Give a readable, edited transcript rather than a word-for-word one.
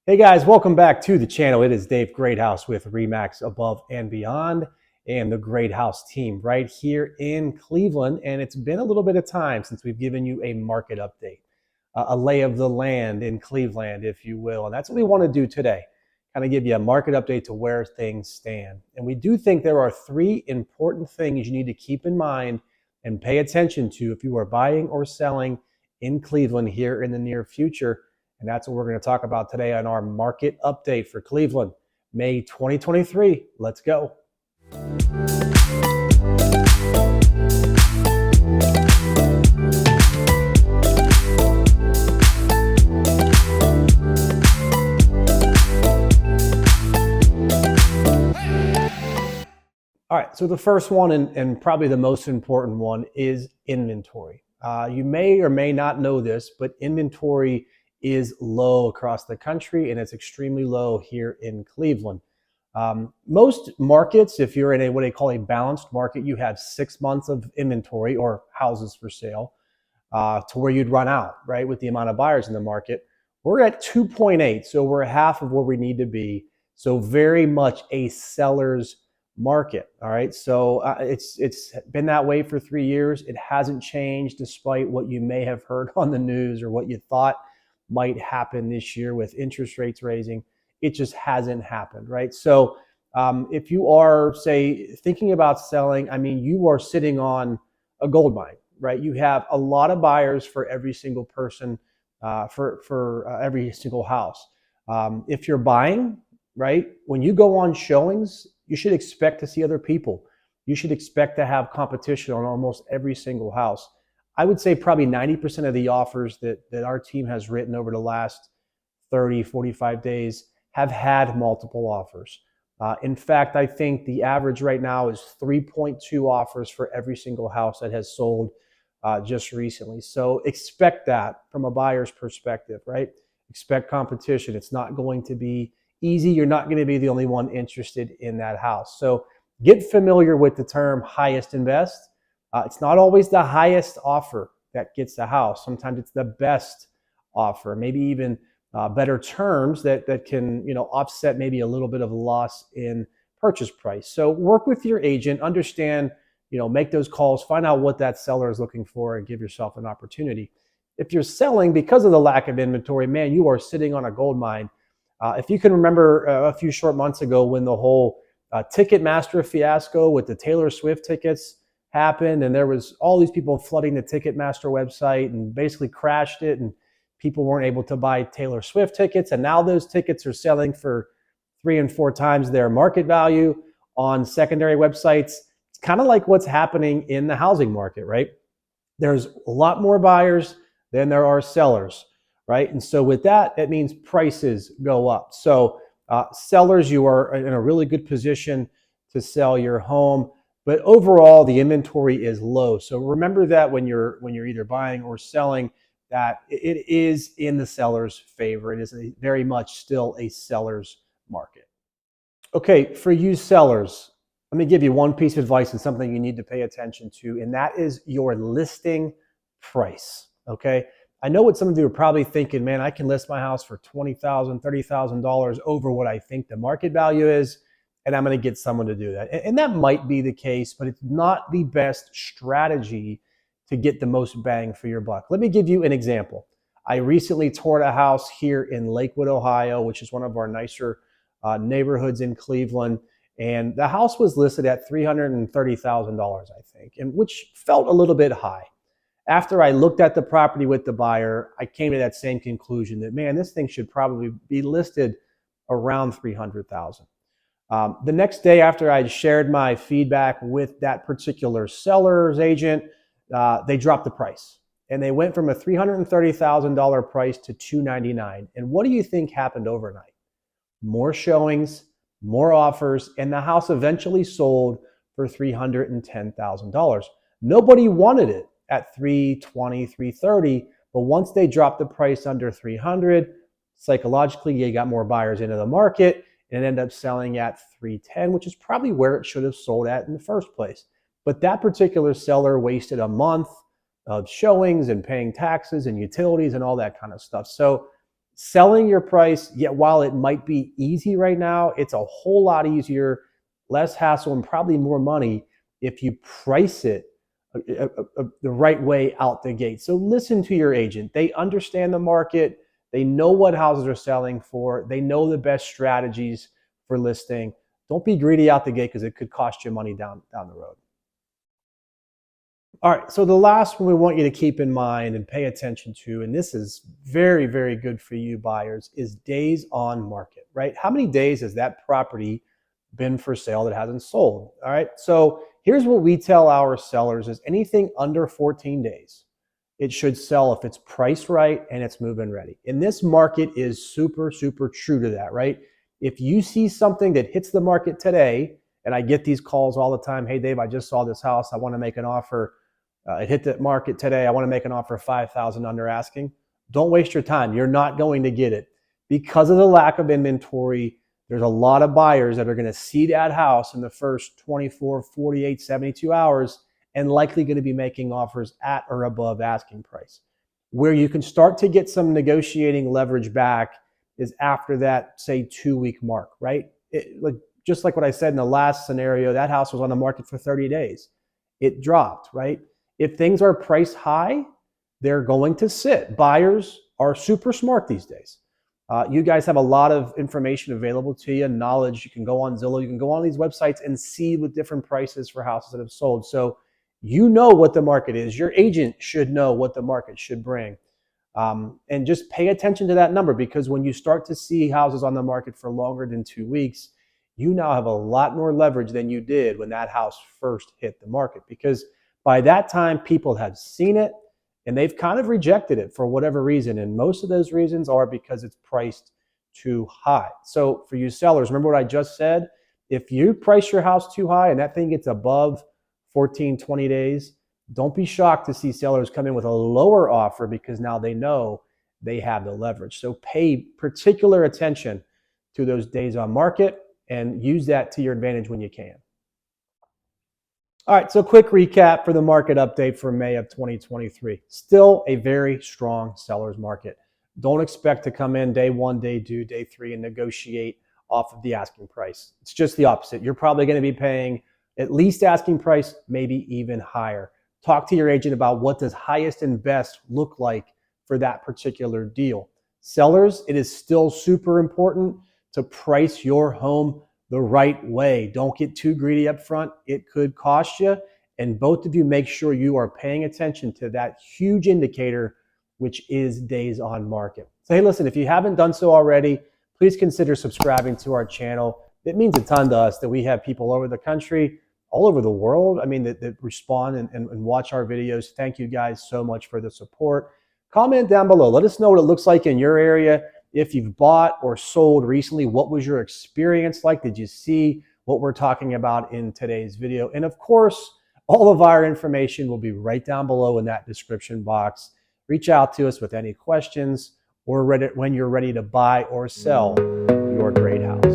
Hey guys, welcome back to the channel. It is Dave Greathouse with Remax Above and Beyond and the Greathouse team right here in Cleveland. And it's been a little bit of time since we've given you a market update, a lay of the land in Cleveland, if you will. And that's what we want to do today, kind of give you a market update to where things stand. And we do think there are three important things you need to keep in mind and pay attention to if you are buying or selling in Cleveland here in the near future. And that's what we're going to talk about today on our market update for Cleveland, May 2023. Let's go. All right, so the first one and probably the most important one is inventory. You may or may not know this, but inventory is low across the country and it's extremely low here in Cleveland. Most markets, if you're in a what they call a balanced market, you have 6 months of inventory or houses for sale to where you'd run out, right, with the amount of buyers in the market. We're at 2.8, so we're half of where we need to be. So very much a seller's market. All right, so it's been that way for 3 years. It hasn't changed despite what you may have heard on the news or what you thought might happen this year with interest rates raising. It just hasn't happened, right? So if you are, say, thinking about selling, I mean, you are sitting on a gold mine, right? You have a lot of buyers for every single person, for every single house. If you're buying, right, when you go on showings, you should expect to see other people. You should expect to have competition on almost every single house. I would say probably 90% of the offers that our team has written over the last 30, 45 days have had multiple offers. In fact, I think the average right now is 3.2 offers for every single house that has sold just recently. So expect that from a buyer's perspective, right? Expect competition. It's not going to be easy. You're not going to be the only one interested in that house. So get familiar with the term highest and best. It's not always the highest offer that gets the house. Sometimes it's the best offer, maybe even better terms that can offset maybe a little bit of loss in purchase price. So work with your agent, understand, make those calls, find out what that seller is looking for, and give yourself an opportunity. If you're selling because of the lack of inventory, man, you are sitting on a gold mine. If you can remember a few short months ago when the whole Ticketmaster fiasco with the Taylor Swift tickets happened, and there was all these people flooding the Ticketmaster website and basically crashed it, and people weren't able to buy Taylor Swift tickets, and now those tickets are selling for 3 and 4 times their market value on secondary websites. It's kind of like what's happening in the housing market, right? There's a lot more buyers than there are sellers, right? And so with that, it means prices go up. So sellers, you are in a really good position to sell your home. But overall, the inventory is low. So remember that when you're either buying or selling, that it is in the seller's favor. It is very much still a seller's market. Okay, for you sellers, let me give you one piece of advice and something you need to pay attention to, and that is your listing price. Okay, I know what some of you are probably thinking, man, I can list my house for $20,000, $30,000 over what I think the market value is, and I'm going to get someone to do that. And that might be the case, but it's not the best strategy to get the most bang for your buck. Let me give you an example. I recently toured a house here in Lakewood, Ohio, which is one of our nicer neighborhoods in Cleveland. And the house was listed at $330,000, I think, and which felt a little bit high. After I looked at the property with the buyer, I came to that same conclusion that, man, this thing should probably be listed around $300,000. The next day after I shared my feedback with that particular seller's agent, they dropped the price. And they went from a $330,000 price to $299,000. And what do you think happened overnight? More showings, more offers, and the house eventually sold for $310,000. Nobody wanted it at $320,000, $330,000, but once they dropped the price under $300,000, psychologically, you got more buyers into the market, and it ended up selling at $310,000, which is probably where it should have sold at in the first place. But that particular seller wasted a month of showings and paying taxes and utilities and all that kind of stuff. So Selling your price, yet while it might be easy right now, it's a whole lot easier, less hassle, and probably more money if you price it the right way out the gate. So listen to your agent. They understand the market. They know what houses are selling for. They know the best strategies for listing. Don't be greedy out the gate because it could cost you money down the road. All right, so the last one we want you to keep in mind and pay attention to, and this is very, very good for you buyers, is days on market, right? How many days has that property been for sale that hasn't sold? All right, so here's what we tell our sellers is anything under 14 days, it should sell if it's priced right and it's move-in ready. And this market is super, super true to that, right? If you see something that hits the market today, and I get these calls all the time, hey Dave, I just saw this house, I want to make an offer. It hit the market today. I want to make an offer of 5,000 under asking. Don't waste your time. You're not going to get it. Because of the lack of inventory, there's a lot of buyers that are going to see that house in the first 24, 48, 72 hours and likely going to be making offers at or above asking price. Where you can start to get some negotiating leverage back is after that, say, 2-week mark, right? Just like what I said in the last scenario, that house was on the market for 30 days. It dropped, right? If things are priced high, they're going to sit. Buyers are super smart these days. You guys have a lot of information available to you, knowledge. You can go on Zillow, you can go on these websites and see with different prices for houses that have sold. So you know what the market is. Your agent should know what the market should bring. And just pay attention to that number, because when you start to see houses on the market for longer than 2 weeks, you now have a lot more leverage than you did when that house first hit the market, because by that time people have seen it and they've kind of rejected it for whatever reason. And most of those reasons are because it's priced too high. So for you sellers, remember what I just said? If you price your house too high and that thing gets above 14, 20 days, don't be shocked to see sellers come in with a lower offer, because now they know they have the leverage. So pay particular attention to those days on market and use that to your advantage when you can. All right, so quick recap for the market update for May of 2023. Still a very strong seller's market. Don't expect to come in day one, day two, day three and negotiate off of the asking price. It's just the opposite. You're probably going to be paying at least asking price, maybe even higher. Talk to your agent about what does highest and best look like for that particular deal. Sellers, it is still super important to price your home the right way. Don't get too greedy up front. It could cost you. And both of you make sure you are paying attention to that huge indicator, which is days on market. So hey, listen, if you haven't done so already, please consider subscribing to our channel. It means a ton to us that we have people all over the country, all over the world, that respond and watch our videos. Thank you guys so much for the support. Comment down below. Let us know what it looks like in your area. If you've bought or sold recently, what was your experience like? Did you see what we're talking about in today's video? And of course, all of our information will be right down below in that description box. Reach out to us with any questions or when you're ready to buy or sell your great house.